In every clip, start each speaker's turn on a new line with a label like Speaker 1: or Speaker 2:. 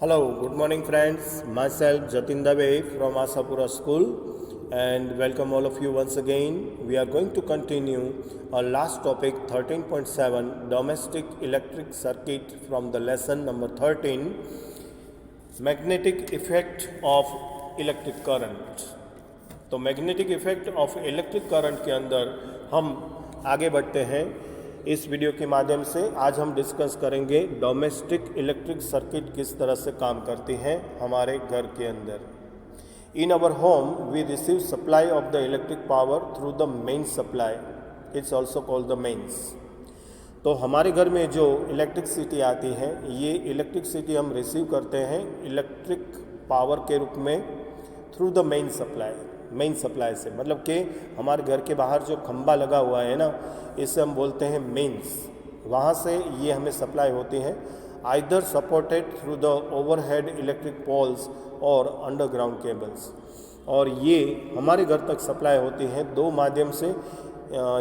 Speaker 1: Hello, good morning friends. Myself Jatin Dave from Asapura School and welcome all of you once again. We are going to continue our last topic 13.7 domestic electric circuit from the lesson number 13 magnetic effect of electric current. तो magnetic effect of electric current के अंदर हम आगे बढ़ते हैं इस video के माध्यम से। आज हम डिस्कस करेंगे डोमेस्टिक इलेक्ट्रिक सर्किट किस तरह से काम करती हैं हमारे घर के अंदर। In our home we receive supply of the electric power through the main supply, it's also called the mains. तो हमारे घर में जो इलेक्ट्रिसिटी आती है ये इलेक्ट्रिसिटी हम रिसीव करते हैं इलेक्ट्रिक पावर के रूप में थ्रू द मेन सप्लाई से, मतलब कि हमारे घर के बाहर जो खंबा लगा हुआ है ना, इसे हम बोलते हैं मेन्स। वहाँ से ये हमें सप्लाई होती है, either supported through the overhead electric poles और अंडरग्राउंड केबल्स। और ये हमारे घर तक सप्लाई होती है दो माध्यम से,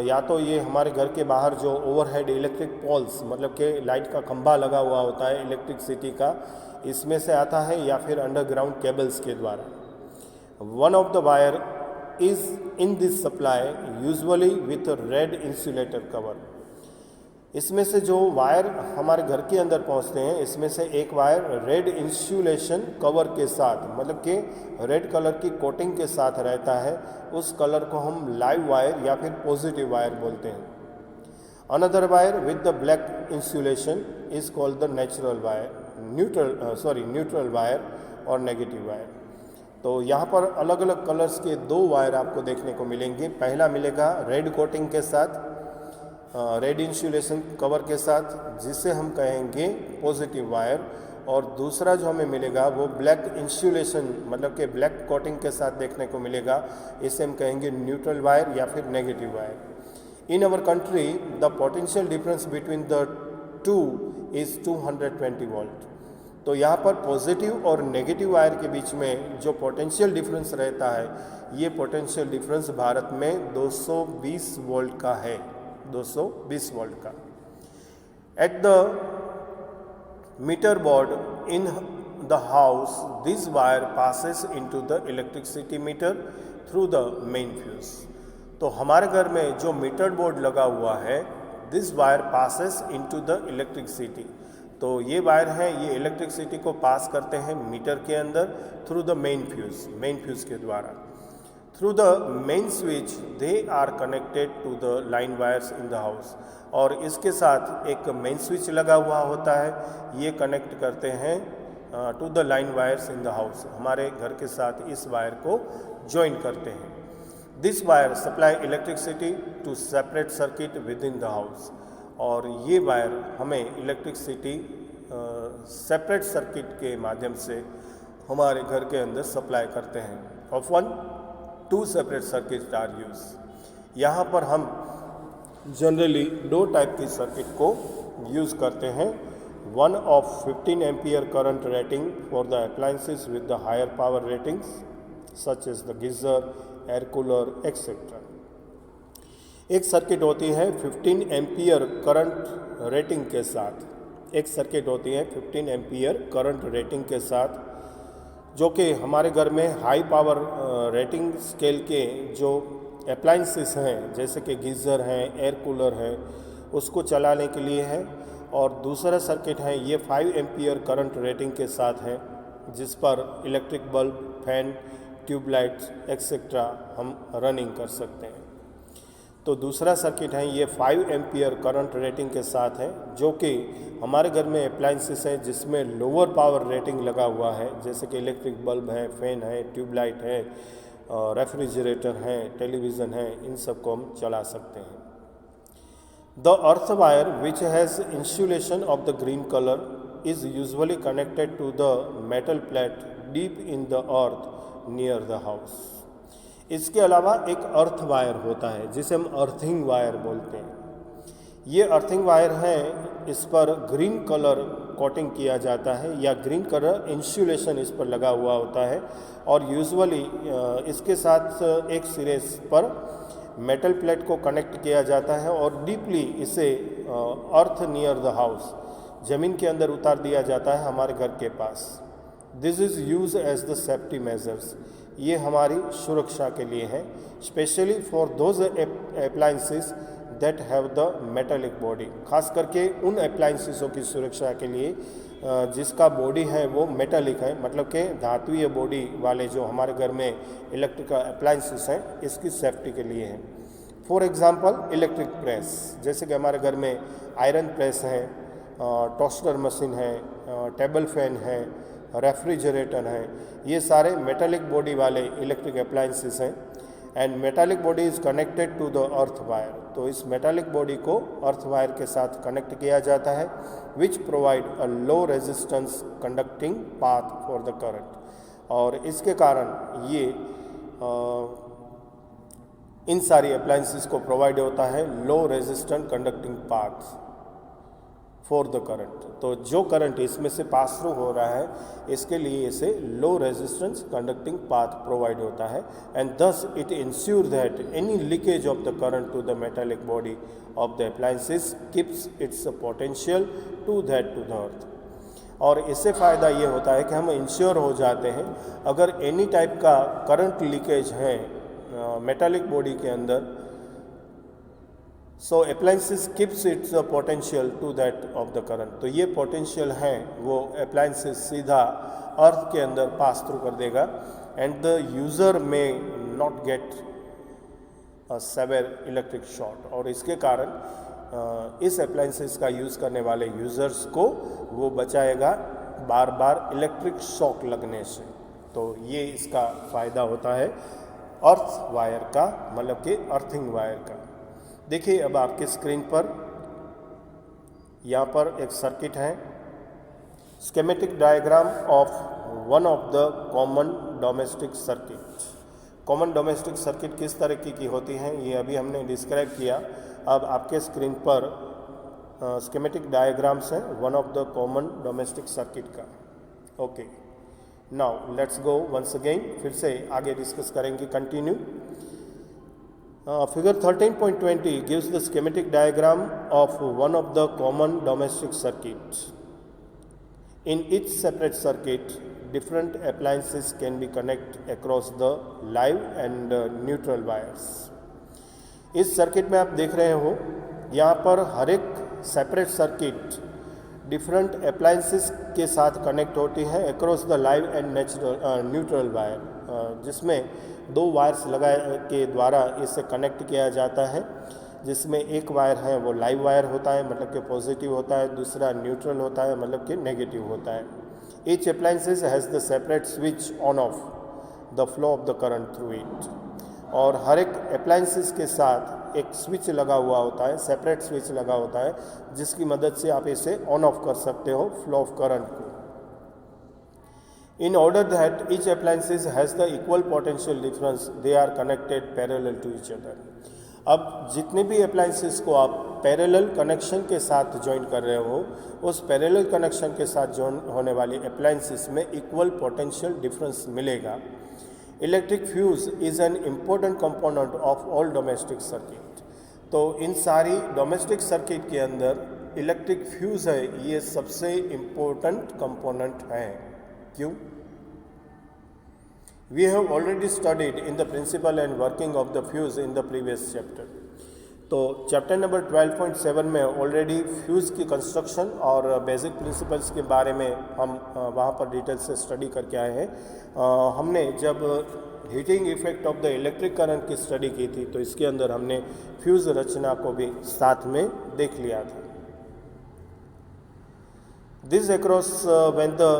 Speaker 1: या तो ये हमारे घर के बाहर जो ओवरहेड इलेक्ट्रिक पोल्स मतलब कि लाइट का खंभा लगा हुआ होता है इलेक्ट्रिसिटी का, इसमें से आता है, या फिर अंडरग्राउंड केबल्स के द्वारा। One of the wire is in this supply usually with a red insulator cover। इसमें से जो वायर हमारे घर के अंदर पहुंचते हैं इसमें से एक वायर रेड इंसुलेशन कवर के साथ, मतलब कि रेड कलर की कोटिंग के साथ रहता है। उस कलर को हम लाइव वायर या फिर पॉजिटिव वायर बोलते हैं। Another wire with the black insulation is called the neutral wire और नेगेटिव वायर। तो यहाँ पर अलग अलग कलर्स के दो वायर आपको देखने को मिलेंगे। पहला मिलेगा रेड कोटिंग के साथ, रेड इंसुलेशन कवर के साथ, जिसे हम कहेंगे पॉजिटिव वायर, और दूसरा जो हमें मिलेगा वो ब्लैक इंसुलेशन मतलब कि ब्लैक कोटिंग के साथ देखने को मिलेगा, इसे हम कहेंगे न्यूट्रल वायर या फिर negative wire. In our country the potential difference between the two is 220 volt. तो यहाँ पर पॉजिटिव और नेगेटिव वायर के बीच में जो पोटेंशियल डिफरेंस रहता है, ये पोटेंशियल डिफरेंस भारत में 220 वोल्ट का है, 220 वोल्ट का। At the meter board in the house this wire passes into the electricity meter through the main fuse. तो हमारे घर में जो मीटर बोर्ड लगा हुआ है, this wire passes into the electricity. तो ये वायर हैं, ये इलेक्ट्रिसिटी को पास करते हैं मीटर के अंदर थ्रू द मेन फ्यूज के द्वारा। Through the main switch they are connected to the line wires in the house. और इसके साथ एक मेन स्विच लगा हुआ होता है, ये कनेक्ट करते हैं to the line wires in the house, हमारे घर के साथ इस वायर को ज्वाइन करते हैं। This wire supply electricity to separate circuit within the house. और ये वायर हमें इलेक्ट्रिसिटी सेपरेट सर्किट के माध्यम से हमारे घर के अंदर सप्लाई करते हैं। Often 2 separate circuit are use. यहाँ पर हम जनरली 2 टाइप की सर्किट को यूज़ करते हैं। One of 15 ampere current rating for the appliances with the higher power ratings such as the geyser, air cooler etcetera. एक सर्किट होती है 15 एम्पियर करंट रेटिंग के साथ, एक सर्किट होती है 15 एम्पियर करंट रेटिंग के साथ, जो कि हमारे घर में हाई पावर रेटिंग स्केल के जो अप्लायंसेस हैं जैसे कि गीज़र हैं, एयर कूलर है, उसको चलाने के लिए है। और दूसरा सर्किट है ये 5 एम्पियर करंट रेटिंग के साथ है, जिस पर electric bulb, fan, tubelights etcetera हम रनिंग कर सकते हैं। तो दूसरा सर्किट है ये 5 एम्पियर करंट रेटिंग के साथ है, जो कि हमारे घर में अप्लायंसेस है जिसमें लोअर पावर रेटिंग लगा हुआ है, जैसे कि इलेक्ट्रिक बल्ब है, फैन है, ट्यूबलाइट है, रेफ्रिजरेटर है, टेलीविज़न है, इन सब को हम चला सकते हैं। The earth wire which has insulation of the green colour is usually connected to the metal plate deep in the earth near the house. इसके अलावा एक अर्थ वायर होता है जिसे हम अर्थिंग वायर बोलते हैं। ये अर्थिंग वायर है, इस पर ग्रीन कलर कोटिंग किया जाता है या ग्रीन कलर इंसुलेशन इस पर लगा हुआ होता है, और यूजुअली इसके साथ एक सिरे पर मेटल प्लेट को कनेक्ट किया जाता है और डीपली इसे अर्थ नियर द हाउस ज़मीन के अंदर उतार दिया जाता है हमारे घर के पास। This is use as the safety measures, ये हमारी सुरक्षा के लिए है, specially for those appliances that have the metallic body, खास करके उन अप्लायंसेसों की सुरक्षा के लिए जिसका बॉडी है वो मेटालिक है, मतलब कि धातुीय बॉडी वाले जो हमारे घर में इलेक्ट्रिकल अप्लायंसेस हैं इसकी सेफ्टी के लिए हैं। फॉर एग्जांपल इलेक्ट्रिक प्रेस, जैसे कि हमारे घर में आयरन प्रेस है, टोस्टर मशीन है, टेबल फैन है, रेफ्रिजरेटर है, ये सारे मेटालिक बॉडी वाले इलेक्ट्रिक अप्लायंसेस हैं। And metallic body is connected to the earth wire, तो इस मेटालिक बॉडी को अर्थ वायर के साथ कनेक्ट किया जाता है, which provide a low resistance conducting path for the current, और इसके कारण ये इन सारी अप्लायंसेस को प्रोवाइड होता है low resistant conducting path for the current. तो जो करंट इसमें से पास थ्रू हो रहा है इसके लिए इसे low resistance conducting path provide होता है, and thus it ensure that any leakage of the current to the metallic body of the appliances keeps its potential to the earth. और इससे फ़ायदा ये होता है कि हम इंश्योर हो जाते हैं अगर एनी टाइप का करंट लीकेज है मेटालिक बॉडी के अंदर, so appliances keeps its potential to that of the current, तो ये पोटेंशियल है वो अप्लायंसेस सीधा अर्थ के अंदर पास थ्रू कर देगा, and the user may not get a severe electric short, और इसके कारण इस अप्लायंसेस का यूज़ करने वाले यूज़र्स को वो बचाएगा बार बार इलेक्ट्रिक शॉक लगने से। तो ये इसका फ़ायदा होता है अर्थ वायर का, मतलब कि अर्थिंग वायर का। देखिए अब आपके स्क्रीन पर यहाँ पर एक सर्किट है, schematic diagram of one of the common domestic circuit. Common domestic circuit किस तरीके की होती हैं ये अभी हमने डिस्क्राइब किया। अब आपके स्क्रीन पर स्कीमेटिक डायग्राम्स हैं one of the common domestic circuit का। Okay, now let's go once again, फिर से आगे डिस्कस करेंगे, continue. Figure 13.20 gives the schematic diagram of one of the common domestic circuits. In each separate circuit, different appliances can be connected across the live and neutral wires. इस circuit में आप देख रहे हो यहाँ पर हर एक सेपरेट सर्किट डिफरेंट अप्लायंसेस के साथ कनेक्ट होती है across the live and neutral wire, जिसमें दो वायर्स लगाए के द्वारा इसे कनेक्ट किया जाता है, जिसमें एक वायर है वो लाइव वायर होता है, मतलब कि पॉजिटिव होता है, दूसरा न्यूट्रल होता है, मतलब कि नेगेटिव होता है। Each appliances has the separate switch on off the flow of the current through it, और हर एक अप्लायंसेस के साथ एक स्विच लगा हुआ होता है, सेपरेट स्विच लगा होता है, जिसकी मदद से आप इसे ऑन ऑफ कर सकते हो फ्लो ऑफ करंट को। In order that each appliances has the equal potential difference, they are connected parallel to each other. अब जितने भी अप्लायंसेस को आप पैरेलल कनेक्शन के साथ ज्वाइन कर रहे हो, उस पैरेलल कनेक्शन के साथ ज्वाइन होने वाली अप्लायंसेस में इक्वल पोटेंशियल डिफरेंस मिलेगा। Electric fuse is an important component of all domestic circuit. तो इन सारी डोमेस्टिक सर्किट के अंदर इलेक्ट्रिक फ्यूज है ये सबसे इम्पोर्टेंट कंपोनेंट है। क्यों? We have already studied in the principle and working of the fuse in the previous chapter. तो चैप्टर नंबर 12.7 में ऑलरेडी फ्यूज़ की कंस्ट्रक्शन और बेसिक प्रिंसिपल्स के बारे में हम वहाँ पर डिटेल से स्टडी करके आए हैं। हमने जब heating effect of the electric current की स्टडी की थी तो इसके अंदर हमने फ्यूज़ रचना को भी साथ में देख लिया था। This across when the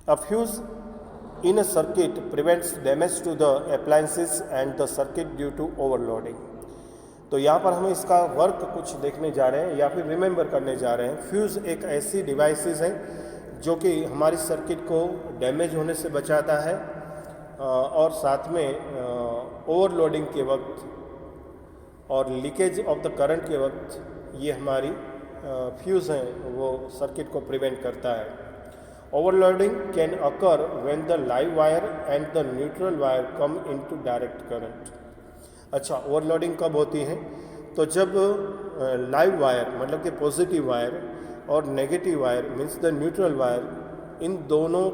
Speaker 1: A fuse in a circuit prevents damage to the appliances and the circuit due to overloading. तो यहाँ पर हम इसका वर्क कुछ देखने जा रहे हैं या फिर रिमेंबर करने जा रहे हैं। फ्यूज़ एक ऐसी डिवाइसेस है जो कि हमारी सर्किट को डैमेज होने से बचाता है और साथ में ओवरलोडिंग के वक्त और लीकेज ऑफ द करंट के वक्त ये हमारी फ्यूज़ हैं वो सर्किट को प्रिवेंट करता है। Overloading can occur when the live wire and the neutral wire come into direct current. अच्छा, ओवरलोडिंग कब होती है? तो जब लाइव वायर मतलब कि पॉजिटिव वायर और negative wire means the neutral wire, इन दोनों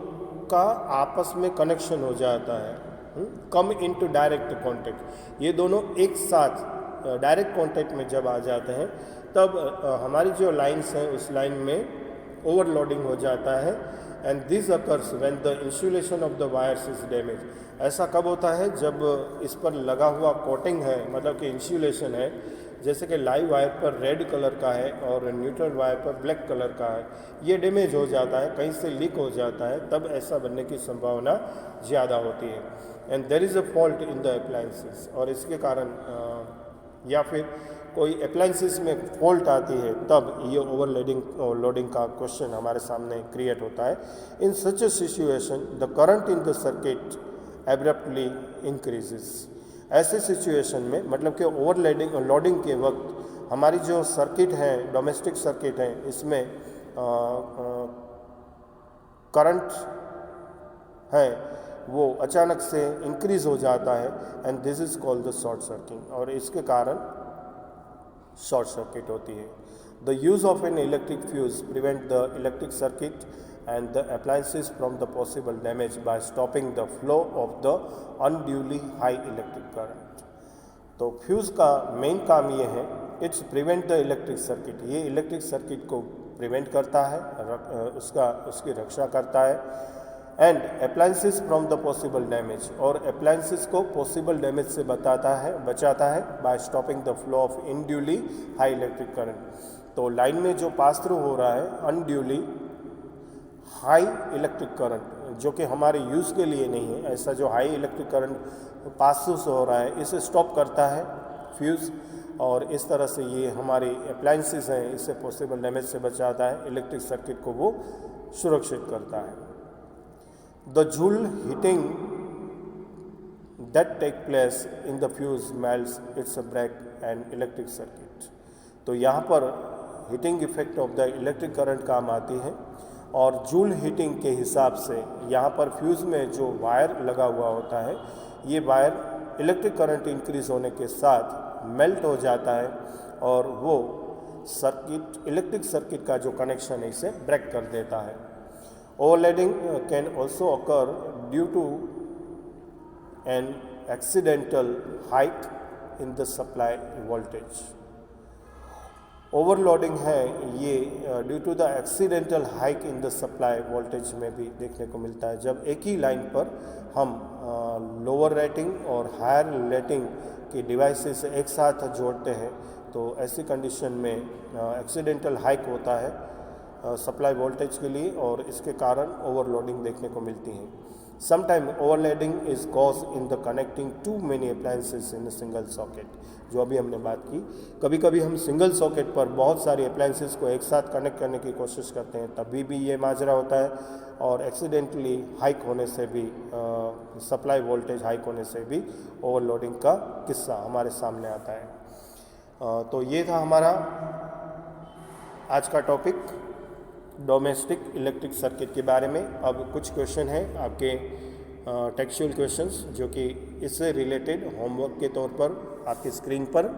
Speaker 1: का आपस में कनेक्शन हो जाता है, कम इनटू डायरेक्ट कांटेक्ट। ये दोनों एक साथ डायरेक्ट कांटेक्ट में जब आ जाते हैं तब हमारी जो लाइंस हैं उस लाइन में ओवरलोडिंग हो जाता है। And this occurs when the insulation of the wires is damage. ऐसा कब होता है? जब इस पर लगा हुआ कोटिंग है, मतलब कि इंसुलेशन है, जैसे कि लाइव वायर पर रेड कलर का है और न्यूट्रल वायर पर ब्लैक कलर का है, ये डैमेज हो जाता है, कहीं से लीक हो जाता है, तब ऐसा बनने की संभावना ज़्यादा होती है। And there is a fault in the appliances, और इसके कारण या फिर कोई अप्लायंसेस में फॉल्ट आती है तब ये लोडिंग का क्वेश्चन हमारे सामने क्रिएट होता है। In such a situation the current in the circuit abruptly increases. ऐसे सिचुएशन में मतलब कि लोडिंग के वक्त हमारी जो सर्किट है, डोमेस्टिक सर्किट है, इसमें करंट है वो अचानक से इंक्रीज हो जाता है। And this is called the short circuit, और इसके कारण शॉर्ट सर्किट होती है। The use of an electric fuse prevent the electric circuit and the appliances from the possible damage by stopping the flow of the unduly high electric current। तो fuse का main काम ये है, its prevent the electric circuit, ये electric circuit को prevent करता है, उसकी रक्षा करता है। And appliances from the possible damage, और अप्लायंसेस को पॉसिबल डैमेज से बचाता है by stopping the flow of unduly high electric current. तो लाइन में जो पास थ्रू हो रहा है अनड्यूली हाई इलेक्ट्रिक करंट, जो कि हमारे यूज़ के लिए नहीं है, ऐसा जो high electric current pass through से हो रहा है, इसे स्टॉप करता है फ्यूज़, और इस तरह से ये हमारी अप्लायंसेस हैं, इससे पॉसिबल डैमेज से बचाता है, इलेक्ट्रिक सर्किट को वो सुरक्षित करता है। The joule heating that take place in the fuse melts its break and electric circuit. तो यहाँ पर heating effect of the electric current काम आती है, और जूल हीटिंग के हिसाब से यहाँ पर फ्यूज़ में जो वायर लगा हुआ होता है, ये वायर इलेक्ट्रिक करंट इंक्रीज होने के साथ मेल्ट हो जाता है, और वो इलेक्ट्रिक सर्किट का जो कनेक्शन है इसे ब्रेक कर देता है। Overloading can also occur due to an accidental hike in the supply voltage. Overloading है ये due to the accidental hike in the supply voltage में भी देखने को मिलता है। जब एक ही लाइन पर हम लोअर रेटिंग और हायर रेटिंग की डिवाइसेस एक साथ जोड़ते हैं तो ऐसी कंडीशन में एक्सीडेंटल हाइक होता है सप्लाई वोल्टेज के लिए, और इसके कारण ओवरलोडिंग देखने को मिलती है। Sometime overloading is cause in the connecting to many appliances in a single socket, जो अभी हमने बात की। कभी कभी हम सिंगल सॉकेट पर बहुत सारी अप्लायंसेस को एक साथ कनेक्ट करने की कोशिश करते हैं, तभी भी ये माजरा होता है, और एक्सीडेंटली हाइक होने से भी सप्लाई वोल्टेज हाइक होने से भी ओवरलोडिंग का किस्सा हमारे सामने आता है। तो ये था हमारा आज का टॉपिक डोमेस्टिक इलेक्ट्रिक सर्किट के बारे में। अब कुछ क्वेश्चन हैं आपके टेक्सचुअल क्वेश्चंस जो कि इससे रिलेटेड होमवर्क के तौर पर आपकी स्क्रीन पर।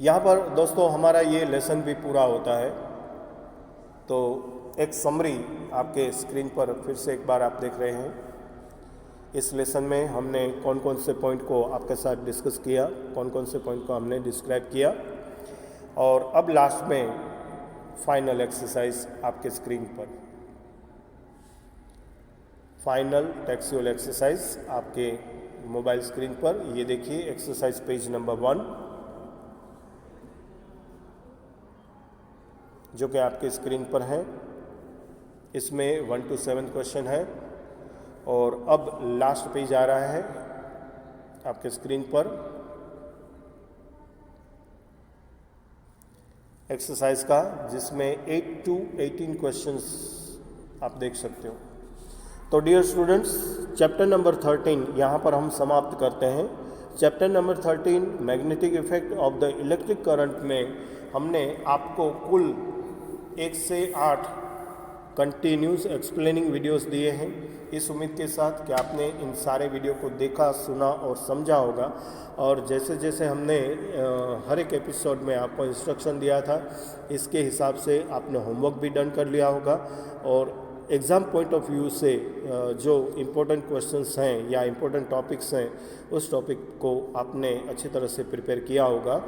Speaker 1: यहाँ पर दोस्तों हमारा ये लेसन भी पूरा होता है, तो एक समरी आपके स्क्रीन पर फिर से एक बार आप देख रहे हैं। इस लेसन में हमने कौन कौन से पॉइंट को आपके साथ डिस्कस किया, कौन कौन से पॉइंट को हमने डिस्क्राइब किया, और अब लास्ट में फाइनल एक्सरसाइज आपके स्क्रीन पर। फाइनल टेक्सचुअल एक्सरसाइज आपके मोबाइल स्क्रीन पर ये देखिए, एक्सरसाइज पेज नंबर 1 जो कि आपके स्क्रीन पर है। इसमें 1 to 7 क्वेश्चन है, और अब लास्ट पेज आ रहा है आपके स्क्रीन पर एक्सरसाइज का, जिसमें 8 to 18 क्वेश्चंस आप देख सकते हो। तो डियर स्टूडेंट्स, चैप्टर नंबर 13 यहाँ पर हम समाप्त करते हैं। Chapter number 13 magnetic effect of the electric current में हमने आपको कुल 1 से 8 कंटिन्यूस एक्सप्लेनिंग वीडियोस दिए हैं। इस उम्मीद के साथ कि आपने इन सारे वीडियो को देखा, सुना और समझा होगा। और जैसे जैसे हमने हर एक एपिसोड में आपको इंस्ट्रक्शन दिया था, इसके हिसाब से आपने होमवर्क भी डन कर लिया होगा। और एग्ज़ाम पॉइंट ऑफ व्यू से जो इम्पोर्टेंट क्वेश्चंस हैं या इम्पोर्टेंट टॉपिक्स हैं, उस टॉपिक को आपने अच्छी तरह से प्रिपेयर किया होगा।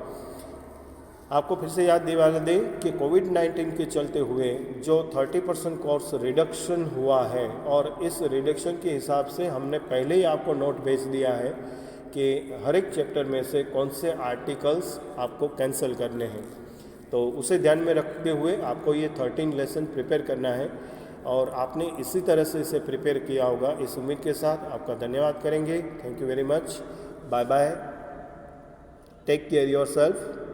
Speaker 1: आपको फिर से याद दिला दें कि कोविड-19 के चलते हुए जो 30% कोर्स रिडक्शन हुआ है, और इस रिडक्शन के हिसाब से हमने पहले ही आपको नोट भेज दिया है कि हर एक चैप्टर में से कौन से आर्टिकल्स आपको कैंसिल करने हैं। तो उसे ध्यान में रखते हुए आपको ये 13 लेसन प्रिपेयर करना है, और आपने इसी तरह से इसे प्रिपेयर किया होगा। इस उम्मीद के साथ आपका धन्यवाद करेंगे। Thank you very much. Bye bye. Take care yourself.